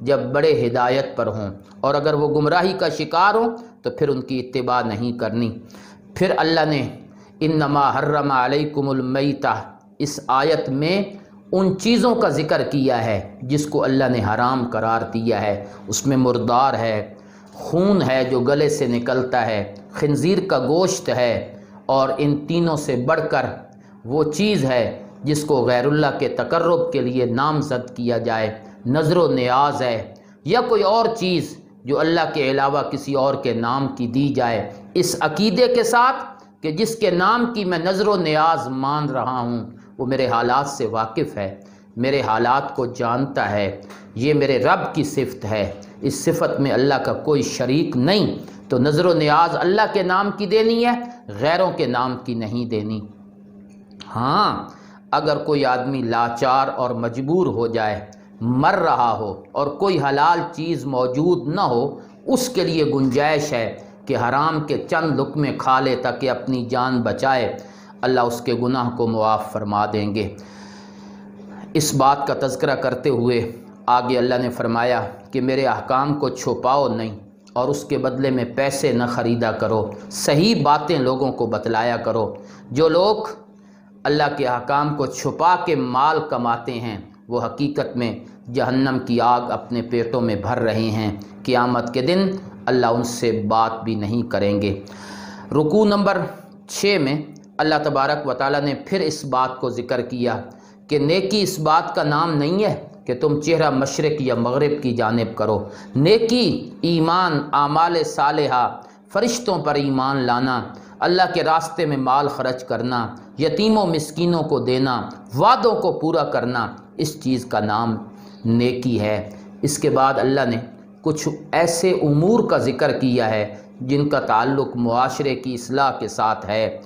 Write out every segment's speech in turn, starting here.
جب بڑے ہدایت پر ہوں، اور اگر وہ گمراہی کا شکار ہوں تو پھر ان کی اتباع نہیں کرنی۔ پھر اللہ نے انما حرم علیکم المیتہ، اس آیت میں ان چیزوں کا ذکر کیا ہے جس کو اللہ نے حرام قرار دیا ہے۔ اس میں مردار ہے، خون ہے جو گلے سے نکلتا ہے، خنزیر کا گوشت ہے، اور ان تینوں سے بڑھ کر وہ چیز ہے جس کو غیر اللہ کے تقرب کے لیے نامزد کیا جائے، نظر و نیاز ہے، یا کوئی اور چیز جو اللہ کے علاوہ کسی اور کے نام کی دی جائے، اس عقیدے کے ساتھ کہ جس کے نام کی میں نظر و نیاز مان رہا ہوں وہ میرے حالات سے واقف ہے، میرے حالات کو جانتا ہے، یہ میرے رب کی صفت ہے، اس صفت میں اللہ کا کوئی شریک نہیں، تو نظر و نیاز اللہ کے نام کی دینی ہے، غیروں کے نام کی نہیں دینی۔ ہاں اگر کوئی آدمی لاچار اور مجبور ہو جائے، مر رہا ہو اور کوئی حلال چیز موجود نہ ہو، اس کے لیے گنجائش ہے کہ حرام کے چند لقمے کھا لے تاکہ اپنی جان بچائے، اللہ اس کے گناہ کو معاف فرما دیں گے۔ اس بات کا تذکرہ کرتے ہوئے آگے اللہ نے فرمایا کہ میرے احکام کو چھپاؤ نہیں اور اس کے بدلے میں پیسے نہ خریدا کرو، صحیح باتیں لوگوں کو بتلایا کرو۔ جو لوگ اللہ کے احکام کو چھپا کے مال کماتے ہیں وہ حقیقت میں جہنم کی آگ اپنے پیٹوں میں بھر رہے ہیں، قیامت کے دن اللہ ان سے بات بھی نہیں کریں گے۔ رکوع نمبر 6 میں اللہ تبارک و تعالیٰ نے پھر اس بات کو ذکر کیا کہ نیکی اس بات کا نام نہیں ہے کہ تم چہرہ مشرق یا مغرب کی جانب کرو۔ نیکی ایمان، اعمال صالحہ، فرشتوں پر ایمان لانا، اللہ کے راستے میں مال خرچ کرنا، یتیموں مسکینوں کو دینا، وعدوں کو پورا کرنا، اس چیز کا نام نیکی ہے۔ اس کے بعد اللہ نے کچھ ایسے امور کا ذکر کیا ہے جن کا تعلق معاشرے کی اصلاح کے ساتھ ہے۔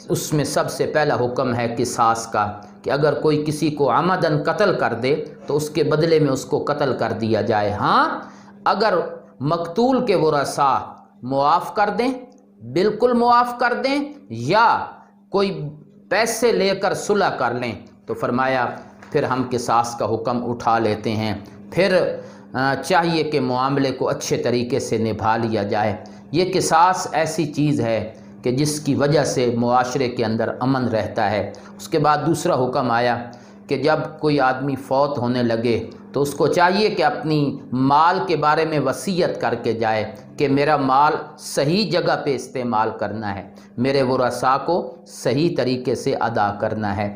اس میں سب سے پہلا حکم ہے قصاص کا، کہ اگر کوئی کسی کو عمدن قتل کر دے تو اس کے بدلے میں اس کو قتل کر دیا جائے۔ ہاں اگر مقتول کے ورثاء معاف کر دیں، بالکل معاف کر دیں، یا کوئی پیسے لے کر صلح کر لیں تو فرمایا پھر ہم قصاص کا حکم اٹھا لیتے ہیں۔ پھر چاہیے کہ معاملے کو اچھے طریقے سے نبھا لیا جائے۔ یہ قصاص ایسی چیز ہے کہ جس کی وجہ سے معاشرے کے اندر امن رہتا ہے۔ اس کے بعد دوسرا حکم آیا کہ جب کوئی آدمی فوت ہونے لگے تو اس کو چاہیے کہ اپنی مال کے بارے میں وصیت کر کے جائے کہ میرا مال صحیح جگہ پہ استعمال کرنا ہے، میرے ورثاء کو صحیح طریقے سے ادا کرنا ہے۔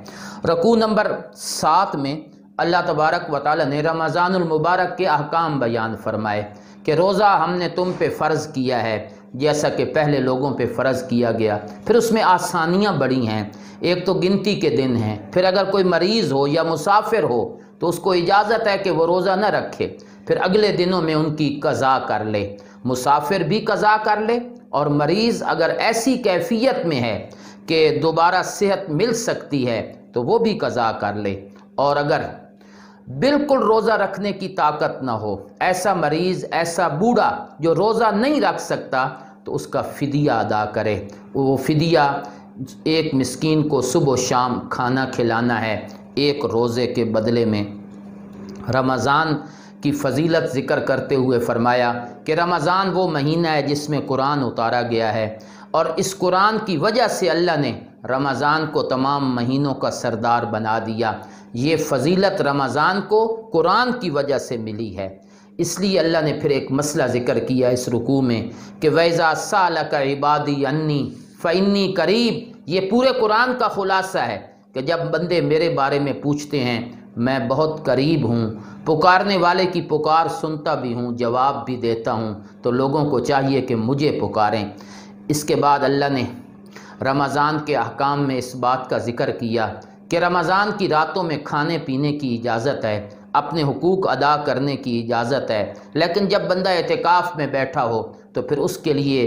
رکوع نمبر 7 میں اللہ تبارک و تعالی نے رمضان المبارک کے احکام بیان فرمائے کہ روزہ ہم نے تم پہ فرض کیا ہے جیسا کہ پہلے لوگوں پہ فرض کیا گیا۔ پھر اس میں آسانیاں بڑی ہیں، ایک تو گنتی کے دن ہیں، پھر اگر کوئی مریض ہو یا مسافر ہو تو اس کو اجازت ہے کہ وہ روزہ نہ رکھے، پھر اگلے دنوں میں ان کی قضا کر لے، مسافر بھی قضا کر لے، اور مریض اگر ایسی کیفیت میں ہے کہ دوبارہ صحت مل سکتی ہے تو وہ بھی قضا کر لے، اور اگر بالکل روزہ رکھنے کی طاقت نہ ہو، ایسا مریض، ایسا بوڑھا جو روزہ نہیں رکھ سکتا، تو اس کا فدیہ ادا کرے۔ وہ فدیہ ایک مسکین کو صبح و شام کھانا کھلانا ہے ایک روزے کے بدلے میں۔ رمضان کی فضیلت ذکر کرتے ہوئے فرمایا کہ رمضان وہ مہینہ ہے جس میں قرآن اتارا گیا ہے، اور اس قرآن کی وجہ سے اللہ نے رمضان کو تمام مہینوں کا سردار بنا دیا۔ یہ فضیلت رمضان کو قرآن کی وجہ سے ملی ہے۔ اس لیے اللہ نے پھر ایک مسئلہ ذکر کیا اس رکوع میں کہ وَإِذَا سَأَلَكَ عِبَادِي عَنِّي فَإِنِّي قَرِيب۔ یہ پورے قرآن کا خلاصہ ہے کہ جب بندے میرے بارے میں پوچھتے ہیں میں بہت قریب ہوں، پکارنے والے کی پکار سنتا بھی ہوں، جواب بھی دیتا ہوں، تو لوگوں کو چاہیے کہ مجھے پکاریں۔ اس کے بعد اللہ نے رمضان کے احکام میں اس بات کا ذکر کیا کہ رمضان کی راتوں میں کھانے پینے کی اجازت ہے، اپنے حقوق ادا کرنے کی اجازت ہے، لیکن جب بندہ اعتکاف میں بیٹھا ہو تو پھر اس کے لیے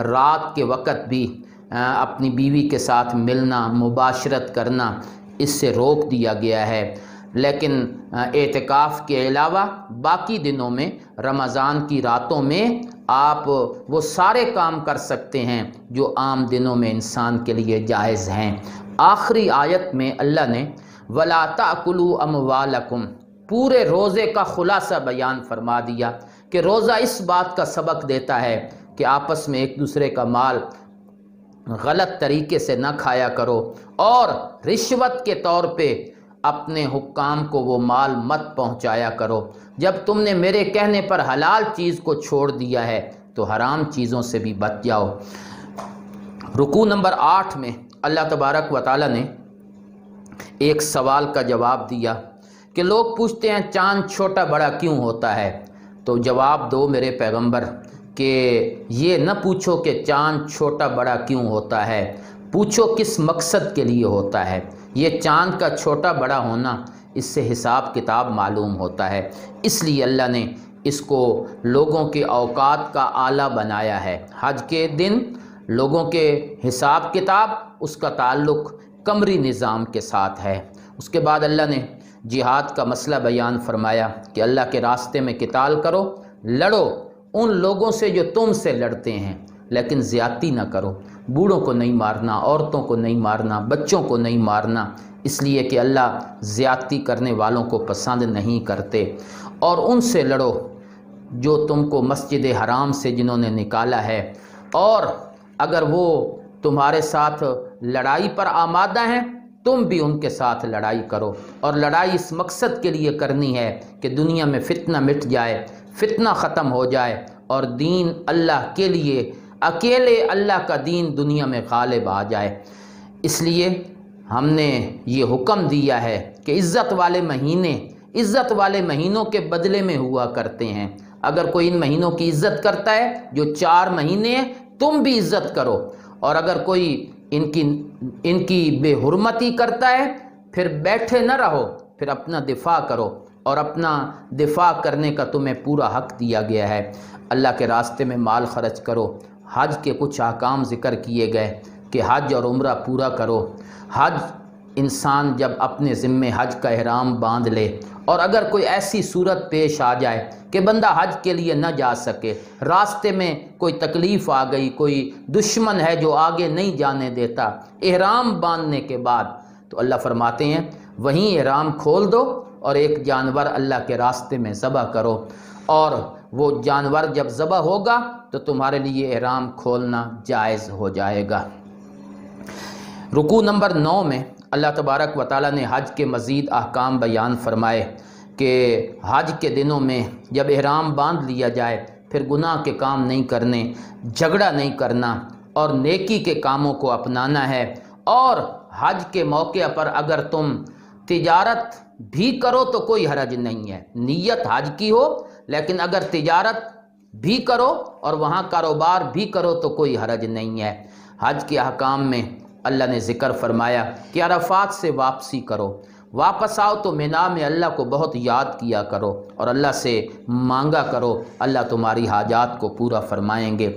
رات کے وقت بھی اپنی بیوی کے ساتھ ملنا، مباشرت کرنا، اس سے روک دیا گیا ہے۔ لیکن اعتکاف کے علاوہ باقی دنوں میں، رمضان کی راتوں میں آپ وہ سارے کام کر سکتے ہیں جو عام دنوں میں انسان کے لیے جائز ہیں۔ آخری آیت میں اللہ نے وَلَا تَأْكُلُوا أَمْوَالَكُمْ پورے روزے کا خلاصہ بیان فرما دیا کہ روزہ اس بات کا سبق دیتا ہے کہ آپس میں ایک دوسرے کا مال غلط طریقے سے نہ کھایا کرو، اور رشوت کے طور پہ اپنے حکام کو وہ مال مت پہنچایا کرو۔ جب تم نے میرے کہنے پر حلال چیز کو چھوڑ دیا ہے تو حرام چیزوں سے بھی بچ جاؤ۔ رکوع نمبر 8 میں اللہ تبارک و تعالی نے ایک سوال کا جواب دیا کہ لوگ پوچھتے ہیں چاند چھوٹا بڑا کیوں ہوتا ہے، تو جواب دو میرے پیغمبر کہ یہ نہ پوچھو کہ چاند چھوٹا بڑا کیوں ہوتا ہے، پوچھو کس مقصد کے لیے ہوتا ہے۔ یہ چاند کا چھوٹا بڑا ہونا، اس سے حساب کتاب معلوم ہوتا ہے، اس لیے اللہ نے اس کو لوگوں کے اوقات کا آلہ بنایا ہے۔ حج کے دن لوگوں کے حساب کتاب، اس کا تعلق قمری نظام کے ساتھ ہے۔ اس کے بعد اللہ نے جہاد کا مسئلہ بیان فرمایا کہ اللہ کے راستے میں قتال کرو، لڑو ان لوگوں سے جو تم سے لڑتے ہیں، لیکن زیادتی نہ کرو، بوڑھوں کو نہیں مارنا، عورتوں کو نہیں مارنا، بچوں کو نہیں مارنا، اس لیے کہ اللہ زیادتی کرنے والوں کو پسند نہیں کرتے، اور ان سے لڑو جو تم کو مسجد حرام سے جنہوں نے نکالا ہے، اور اگر وہ تمہارے ساتھ لڑائی پر آمادہ ہیں تم بھی ان کے ساتھ لڑائی کرو، اور لڑائی اس مقصد کے لیے کرنی ہے کہ دنیا میں فتنہ مٹ جائے، فتنہ ختم ہو جائے، اور دین اللہ کے لیے، اکیلے اللہ کا دین دنیا میں غالب آ جائے۔ اس لیے ہم نے یہ حکم دیا ہے کہ عزت والے مہینوں کے بدلے میں ہوا کرتے ہیں۔ اگر کوئی ان مہینوں کی عزت کرتا ہے جو 4 مہینے ہیں، تم بھی عزت کرو، اور اگر کوئی ان کی بے حرمتی کرتا ہے پھر بیٹھے نہ رہو، پھر اپنا دفاع کرو، اور اپنا دفاع کرنے کا تمہیں پورا حق دیا گیا ہے۔ اللہ کے راستے میں مال خرچ کرو۔ حج کے کچھ احکام ذکر کیے گئے کہ حج اور عمرہ پورا کرو۔ حج انسان جب اپنے ذمے حج کا احرام باندھ لے، اور اگر کوئی ایسی صورت پیش آ جائے کہ بندہ حج کے لیے نہ جا سکے، راستے میں کوئی تکلیف آ گئی، کوئی دشمن ہے جو آگے نہیں جانے دیتا، احرام باندھنے کے بعد تو اللہ فرماتے ہیں وہیں احرام کھول دو اور ایک جانور اللہ کے راستے میں ذبح کرو، اور وہ جانور جب ذبح ہوگا تو تمہارے لیے احرام کھولنا جائز ہو جائے گا۔ رکوع نمبر 9 میں اللہ تبارک و تعالی نے حج کے مزید احکام بیان فرمائے کہ حج کے دنوں میں جب احرام باندھ لیا جائے پھر گناہ کے کام نہیں کرنے، جھگڑا نہیں کرنا، اور نیکی کے کاموں کو اپنانا ہے، اور حج کے موقع پر اگر تم تجارت بھی کرو تو کوئی حرج نہیں ہے، نیت حج کی ہو لیکن اگر تجارت بھی کرو اور وہاں کاروبار بھی کرو تو کوئی حرج نہیں ہے۔ حج کے احکام میں اللہ نے ذکر فرمایا کہ عرفات سے واپسی کرو، واپس آؤ تو مینا میں اللہ کو بہت یاد کیا کرو اور اللہ سے مانگا کرو، اللہ تمہاری حاجات کو پورا فرمائیں گے۔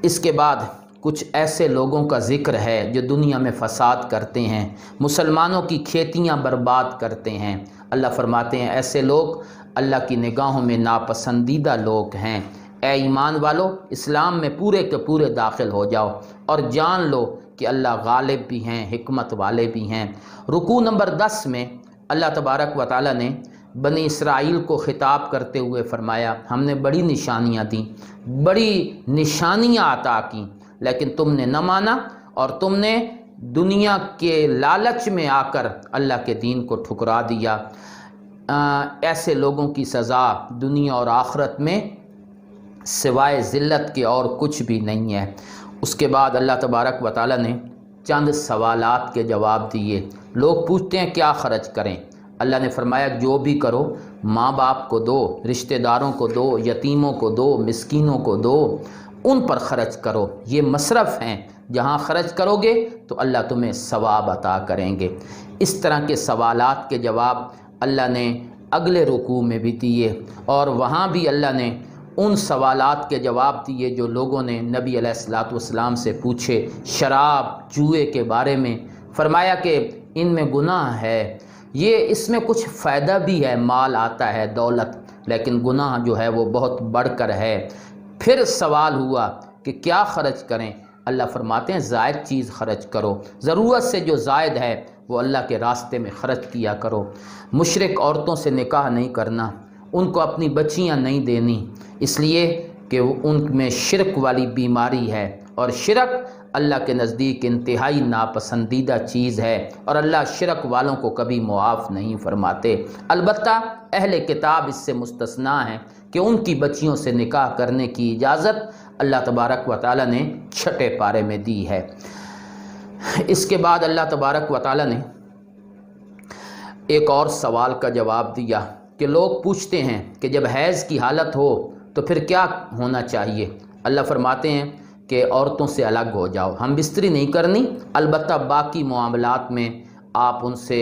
اس کے بعد کچھ ایسے لوگوں کا ذکر ہے جو دنیا میں فساد کرتے ہیں، مسلمانوں کی کھیتیاں برباد کرتے ہیں۔ اللہ فرماتے ہیں ایسے لوگ اللہ کی نگاہوں میں ناپسندیدہ لوگ ہیں۔ اے ایمان والو، اسلام میں پورے کے پورے داخل ہو جاؤ اور جان لو کہ اللہ غالب بھی ہیں، حکمت والے بھی ہیں۔ رکوع نمبر 10 میں اللہ تبارک و تعالی نے بنی اسرائیل کو خطاب کرتے ہوئے فرمایا ہم نے بڑی نشانیاں دیں، بڑی نشانیاں عطا کیں، لیکن تم نے نہ مانا، اور تم نے دنیا کے لالچ میں آ کر اللہ کے دین کو ٹھکرا دیا۔ ایسے لوگوں کی سزا دنیا اور آخرت میں سوائے ذلت کے اور کچھ بھی نہیں ہے۔ اس کے بعد اللہ تبارک و تعالی نے چند سوالات کے جواب دیے۔ لوگ پوچھتے ہیں کیا خرچ کریں؟ اللہ نے فرمایا جو بھی کرو، ماں باپ کو دو، رشتہ داروں کو دو، یتیموں کو دو، مسکینوں کو دو، ان پر خرچ کرو، یہ مصرف ہیں، جہاں خرچ کرو گے تو اللہ تمہیں ثواب عطا کریں گے۔ اس طرح کے سوالات کے جواب اللہ نے اگلے رکوع میں بھی دیے، اور وہاں بھی اللہ نے ان سوالات کے جواب دیے جو لوگوں نے نبی علیہ الصلوۃ والسلام سے پوچھے شراب، جوئے کے بارے میں۔ فرمایا کہ ان میں گناہ ہے، یہ اس میں کچھ فائدہ بھی ہے، مال آتا ہے، دولت، لیکن گناہ جو ہے وہ بہت بڑھ کر ہے۔ پھر سوال ہوا کہ کیا خرچ کریں؟ اللہ فرماتے ہیں زائد چیز خرچ کرو، ضرورت سے جو زائد ہے وہ اللہ کے راستے میں خرچ کیا کرو۔ مشرک عورتوں سے نکاح نہیں کرنا، ان کو اپنی بچیاں نہیں دینی، اس لیے کہ ان میں شرک والی بیماری ہے، اور شرک اللہ کے نزدیک انتہائی ناپسندیدہ چیز ہے، اور اللہ شرک والوں کو کبھی معاف نہیں فرماتے۔ البتہ اہل کتاب اس سے مستثنیٰ ہیں کہ ان کی بچیوں سے نکاح کرنے کی اجازت اللہ تبارک و تعالیٰ نے 6 پارے میں دی ہے۔ اس کے بعد اللہ تبارک و تعالیٰ نے ایک اور سوال کا جواب دیا کہ لوگ پوچھتے ہیں کہ جب حیض کی حالت ہو تو پھر کیا ہونا چاہیے؟ اللہ فرماتے ہیں کہ عورتوں سے الگ ہو جاؤ، ہم بستری نہیں کرنی، البتہ باقی معاملات میں آپ ان سے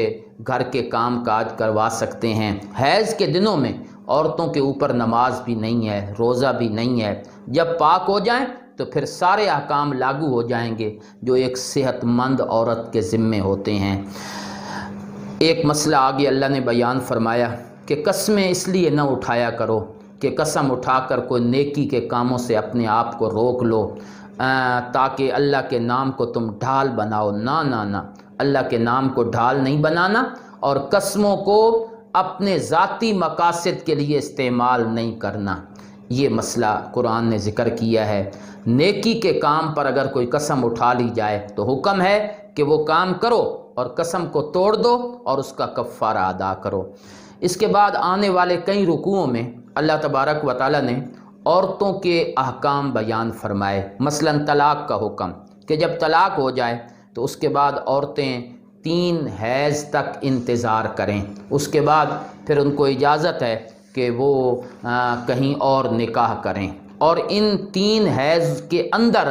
گھر کے کام کاج کروا سکتے ہیں۔ حیض کے دنوں میں عورتوں کے اوپر نماز بھی نہیں ہے، روزہ بھی نہیں ہے۔ جب پاک ہو جائیں تو پھر سارے احکام لاگو ہو جائیں گے جو ایک صحت مند عورت کے ذمے ہوتے ہیں۔ ایک مسئلہ آگے اللہ نے بیان فرمایا کہ قسمیں اس لیے نہ اٹھایا کرو کہ قسم اٹھا کر کوئی نیکی کے کاموں سے اپنے آپ کو روک لو تاکہ اللہ کے نام کو تم ڈھال بناؤ۔ نہ، اللہ کے نام کو ڈھال نہیں بنانا، اور قسموں کو اپنے ذاتی مقاصد کے لیے استعمال نہیں کرنا۔ یہ مسئلہ قرآن نے ذکر کیا ہے۔ نیکی کے کام پر اگر کوئی قسم اٹھا لی جائے تو حکم ہے کہ وہ کام کرو اور قسم کو توڑ دو اور اس کا کفارہ ادا کرو۔ اس کے بعد آنے والے کئی رکوعوں میں اللہ تبارک و تعالیٰ نے عورتوں کے احکام بیان فرمائے، مثلا طلاق کا حکم کہ جب طلاق ہو جائے تو اس کے بعد عورتیں 3 حیض تک انتظار کریں، اس کے بعد پھر ان کو اجازت ہے کہ وہ کہیں اور نکاح کریں، اور ان 3 حیض کے اندر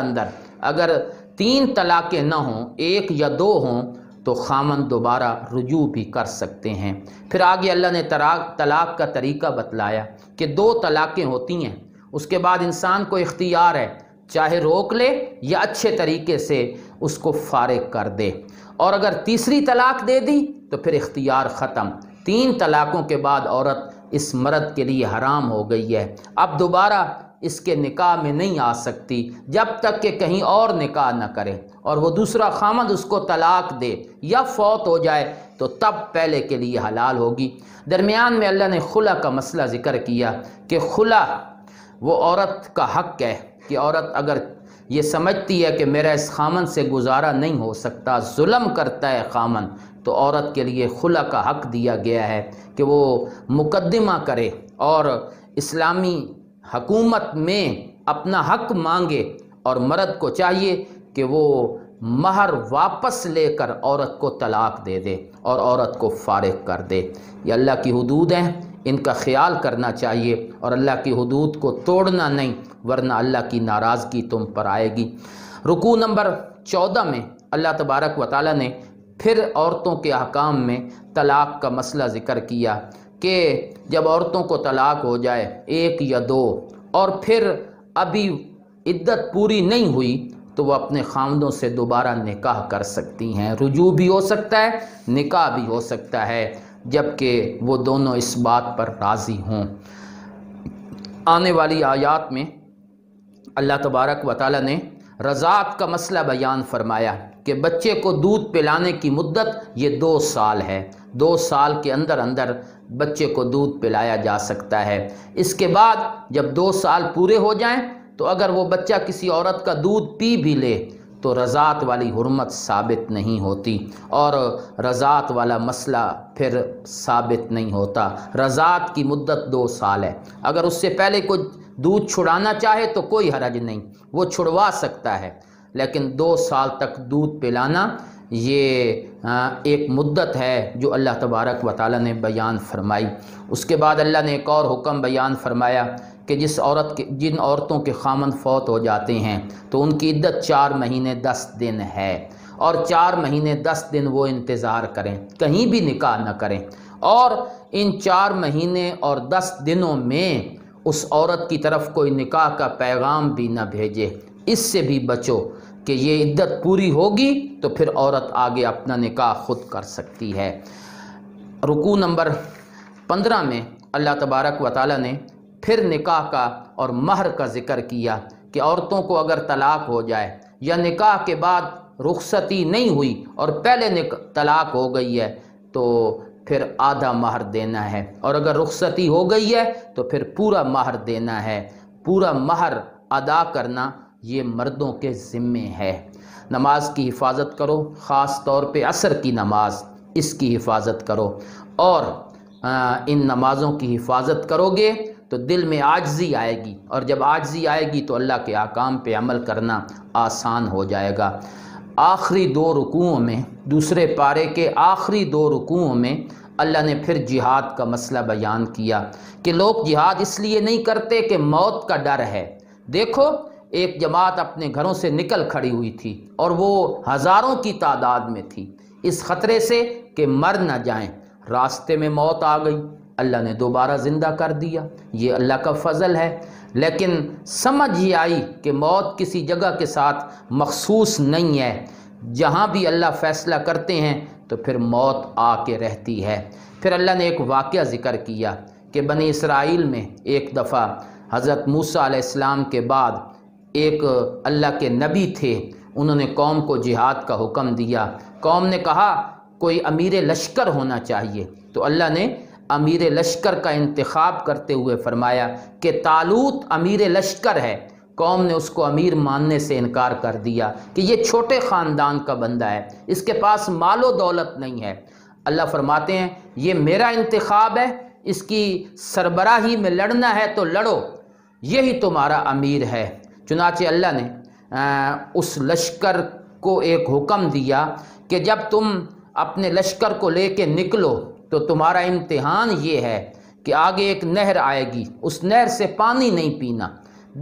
اگر 3 طلاقیں نہ ہوں، 1 یا 2 ہوں تو خامن دوبارہ رجوع بھی کر سکتے ہیں۔ پھر آگے اللہ نے طلاق کا طریقہ بتلایا کہ 2 طلاقیں ہوتی ہیں، اس کے بعد انسان کو اختیار ہے، چاہے روک لے یا اچھے طریقے سے اس کو فارغ کر دے، اور اگر تیسری طلاق دے دی تو پھر اختیار ختم۔ 3 طلاقوں کے بعد عورت اس مرد کے لیے حرام ہو گئی ہے، اب دوبارہ اس کے نکاح میں نہیں آ سکتی جب تک کہ کہیں اور نکاح نہ کرے، اور وہ دوسرا خامد اس کو طلاق دے یا فوت ہو جائے تو تب پہلے کے لیے حلال ہوگی۔ درمیان میں اللہ نے خلا کا مسئلہ ذکر کیا کہ خلا وہ عورت کا حق ہے کہ عورت اگر یہ سمجھتی ہے کہ میرا اس خامن سے گزارا نہیں ہو سکتا، ظلم کرتا ہے خامن، تو عورت کے لیے خلا کا حق دیا گیا ہے کہ وہ مقدمہ کرے اور اسلامی حکومت میں اپنا حق مانگے، اور مرد کو چاہیے کہ وہ مہر واپس لے کر عورت کو طلاق دے دے اور عورت کو فارغ کر دے۔ یہ اللہ کی حدود ہیں، ان کا خیال کرنا چاہیے اور اللہ کی حدود کو توڑنا نہیں، ورنہ اللہ کی ناراضگی تم پر آئے گی۔ رکوع نمبر 14 میں اللہ تبارک و تعالیٰ نے پھر عورتوں کے احکام میں طلاق کا مسئلہ ذکر کیا کہ جب عورتوں کو طلاق ہو جائے 1 یا 2 اور پھر ابھی عدت پوری نہیں ہوئی تو وہ اپنے خامدوں سے دوبارہ نکاح کر سکتی ہیں، رجوع بھی ہو سکتا ہے، نکاح بھی ہو سکتا ہے، جبکہ وہ دونوں اس بات پر راضی ہوں۔ آنے والی آیات میں اللہ تبارک و تعالیٰ نے رضاعت کا مسئلہ بیان فرمایا کہ بچے کو دودھ پلانے کی مدت یہ 2 سال ہے، 2 سال کے اندر بچے کو دودھ پلایا جا سکتا ہے۔ اس کے بعد جب 2 سال پورے ہو جائیں تو اگر وہ بچہ کسی عورت کا دودھ پی بھی لے تو رضاعت والی حرمت ثابت نہیں ہوتی، اور رضاعت والا مسئلہ پھر ثابت نہیں ہوتا۔ رضاعت کی مدت 2 سال ہے، اگر اس سے پہلے کوئی دودھ چھڑانا چاہے تو کوئی حرج نہیں، وہ چھڑوا سکتا ہے، لیکن 2 سال تک دودھ پلانا یہ ایک مدت ہے جو اللہ تبارک و تعالیٰ نے بیان فرمائی۔ اس کے بعد اللہ نے ایک اور حکم بیان فرمایا کہ جن عورتوں کے خامند فوت ہو جاتے ہیں تو ان کی عدت 4 مہینے 10 دن ہے، اور 4 مہینے 10 دن وہ انتظار کریں، کہیں بھی نکاح نہ کریں، اور ان 4 مہینے اور 10 دنوں میں اس عورت کی طرف کوئی نکاح کا پیغام بھی نہ بھیجے۔ اس سے بھی بچو کہ یہ عدت پوری ہوگی تو پھر عورت آگے اپنا نکاح خود کر سکتی ہے۔ رکوع نمبر 15 میں اللہ تبارک و تعالیٰ نے پھر نکاح کا اور مہر کا ذکر کیا کہ عورتوں کو اگر طلاق ہو جائے یا نکاح کے بعد رخصتی نہیں ہوئی اور پہلے طلاق ہو گئی ہے تو پھر آدھا مہر دینا ہے، اور اگر رخصتی ہو گئی ہے تو پھر پورا مہر دینا ہے۔ پورا مہر ادا کرنا یہ مردوں کے ذمے ہے۔ نماز کی حفاظت کرو، خاص طور پہ عصر کی نماز، اس کی حفاظت کرو، اور ان نمازوں کی حفاظت کرو گے تو دل میں عاجزی آئے گی، اور جب عاجزی آئے گی تو اللہ کے احکام پہ عمل کرنا آسان ہو جائے گا۔ آخری 2 رکوعوں میں، دوسرے پارے کے آخری 2 رکوعوں میں اللہ نے پھر جہاد کا مسئلہ بیان کیا کہ لوگ جہاد اس لیے نہیں کرتے کہ موت کا ڈر ہے۔ دیکھو ایک جماعت اپنے گھروں سے نکل کھڑی ہوئی تھی اور وہ ہزاروں کی تعداد میں تھی، اس خطرے سے کہ مر نہ جائیں۔ راستے میں موت آ گئی، اللہ نے دوبارہ زندہ کر دیا، یہ اللہ کا فضل ہے۔ لیکن سمجھ یہ آئی کہ موت کسی جگہ کے ساتھ مخصوص نہیں ہے، جہاں بھی اللہ فیصلہ کرتے ہیں تو پھر موت آ کے رہتی ہے۔ پھر اللہ نے ایک واقعہ ذکر کیا کہ بنی اسرائیل میں ایک دفعہ حضرت موسیٰ علیہ السلام کے بعد ایک اللہ کے نبی تھے، انہوں نے قوم کو جہاد کا حکم دیا۔ قوم نے کہا کوئی امیر لشکر ہونا چاہیے، تو اللہ نے امیر لشکر کا انتخاب کرتے ہوئے فرمایا کہ طالوت امیر لشکر ہے۔ قوم نے اس کو امیر ماننے سے انکار کر دیا کہ یہ چھوٹے خاندان کا بندہ ہے، اس کے پاس مال و دولت نہیں ہے۔ اللہ فرماتے ہیں یہ میرا انتخاب ہے، اس کی سربراہی میں لڑنا ہے تو لڑو، یہی تمہارا امیر ہے۔ چنانچہ اللہ نے اس لشکر کو ایک حکم دیا کہ جب تم اپنے لشکر کو لے کے نکلو تو تمہارا امتحان یہ ہے کہ آگے ایک نہر آئے گی، اس نہر سے پانی نہیں پینا،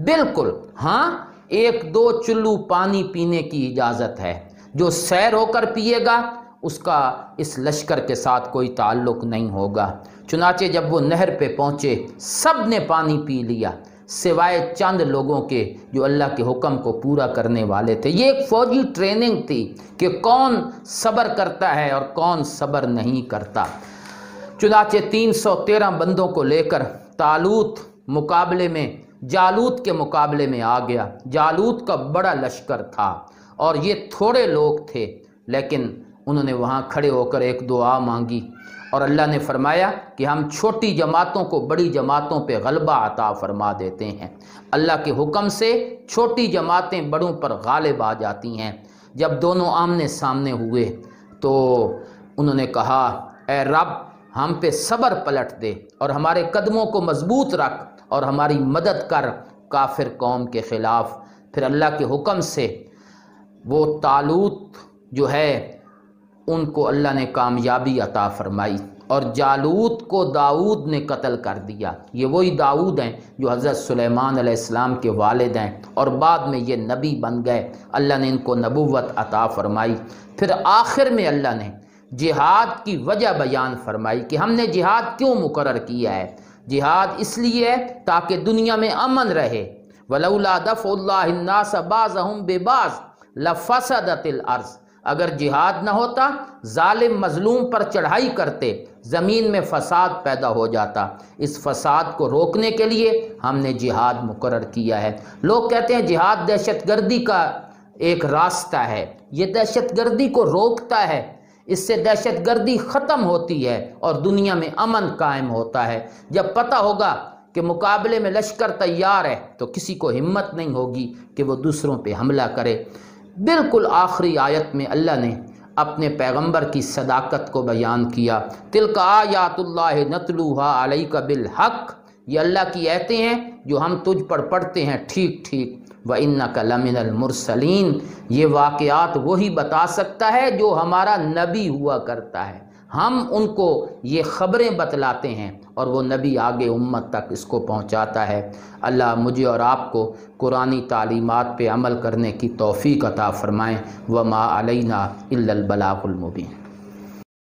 بالکل ہاں 1-2 چلو پانی پینے کی اجازت ہے، جو سیر ہو کر پیے گا اس کا اس لشکر کے ساتھ کوئی تعلق نہیں ہوگا۔ چنانچہ جب وہ نہر پہ پہنچے سب نے پانی پی لیا سوائے چند لوگوں کے جو اللہ کے حکم کو پورا کرنے والے تھے۔ یہ ایک فوجی ٹریننگ تھی کہ کون صبر کرتا ہے اور کون صبر نہیں کرتا۔ چنانچہ 313 بندوں کو لے کر طالوت مقابلے میں جالوت کے مقابلے میں آ گیا۔ جالوت کا بڑا لشکر تھا اور یہ تھوڑے لوگ تھے، لیکن انہوں نے وہاں کھڑے ہو کر ایک دعا مانگی اور اللہ نے فرمایا کہ ہم چھوٹی جماعتوں کو بڑی جماعتوں پہ غلبہ عطا فرما دیتے ہیں۔ اللہ کے حکم سے چھوٹی جماعتیں بڑوں پر غالب آ جاتی ہیں۔ جب دونوں آمنے سامنے ہوئے تو انہوں نے کہا اے رب ہم پہ صبر پلٹ دے اور ہمارے قدموں کو مضبوط رکھ اور ہماری مدد کر کافر قوم کے خلاف۔ پھر اللہ کے حکم سے وہ طالوت جو ہے ان کو اللہ نے کامیابی عطا فرمائی اور جالوت کو داؤد نے قتل کر دیا۔ یہ وہی داؤد ہیں جو حضرت سلیمان علیہ السلام کے والد ہیں اور بعد میں یہ نبی بن گئے، اللہ نے ان کو نبوت عطا فرمائی۔ پھر آخر میں اللہ نے جہاد کی وجہ بیان فرمائی کہ ہم نے جہاد کیوں مقرر کیا ہے۔ جہاد اس لیے ہے تاکہ دنیا میں امن رہے۔ وَلَوْلَا دَفْعُ اللَّهِ النَّاسَ بَعْضَهُمْ بِبَعْضٍ لَفَسَدَتِ الْأَرْضُ، اگر جہاد نہ ہوتا ظالم مظلوم پر چڑھائی کرتے، زمین میں فساد پیدا ہو جاتا۔ اس فساد کو روکنے کے لیے ہم نے جہاد مقرر کیا ہے۔ لوگ کہتے ہیں جہاد دہشت گردی کا ایک راستہ ہے، یہ دہشت گردی کو روکتا ہے، اس سے دہشت گردی ختم ہوتی ہے اور دنیا میں امن قائم ہوتا ہے۔ جب پتہ ہوگا کہ مقابلے میں لشکر تیار ہے تو کسی کو ہمت نہیں ہوگی کہ وہ دوسروں پہ حملہ کرے۔ بالکل آخری آیت میں اللہ نے اپنے پیغمبر کی صداقت کو بیان کیا۔ تلک آیات اللہ نتلوہا علیک بالحق، یہ اللہ کی آیتیں ہیں جو ہم تجھ پر پڑھتے ہیں ٹھیک ٹھیک۔ وَإِنَّكَ لَمِنَ الْمُرْسَلِينَ، یہ واقعات وہی بتا سکتا ہے جو ہمارا نبی ہوا کرتا ہے، ہم ان کو یہ خبریں بتلاتے ہیں اور وہ نبی آگے امت تک اس کو پہنچاتا ہے۔ اللہ مجھے اور آپ کو قرآنی تعلیمات پہ عمل کرنے کی توفیق عطا فرمائیں۔ وما علینا الا البلاغ المبین۔